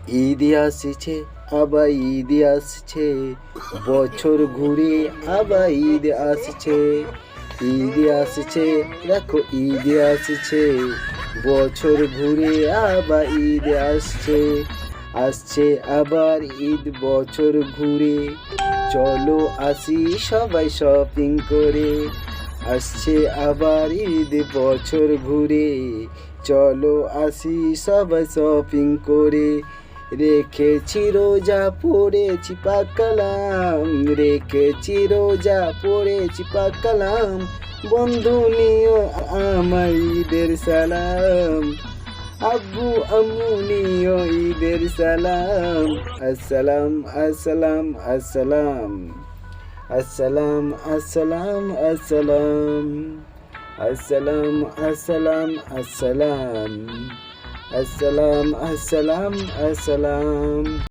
ঈদ আসছে, আবার ঈদ আসছে, বছর ঘুরে আবার ঈদ আসছে। ঈদ আসছে, দেখো ঈদ আসছে, বছর ঘুরে আবার ঈদ আসছে। আসছে আবার ঈদ বছর ঘুরে, চলো আসি সবাই শপিং করে। আসছে আবার ঈদ বছর ঘুরে, চলো আসি সবাই শপিং করে। রেখেছি রোজা পড়েছি পাকালাম, রেখেছি রোজা পড়েছি পাকালাম, বন্ধু নিও আমার ঈদের সালাম। আব্বু আম্মু নিও ঈদের সালাম। আসসালাম আসসালাম আসসালাম, আসসালাম আসসালাম আসসালাম, আসসালাম আসসালাম আসসালাম, আসসালাম আসসালাম আসসালাম।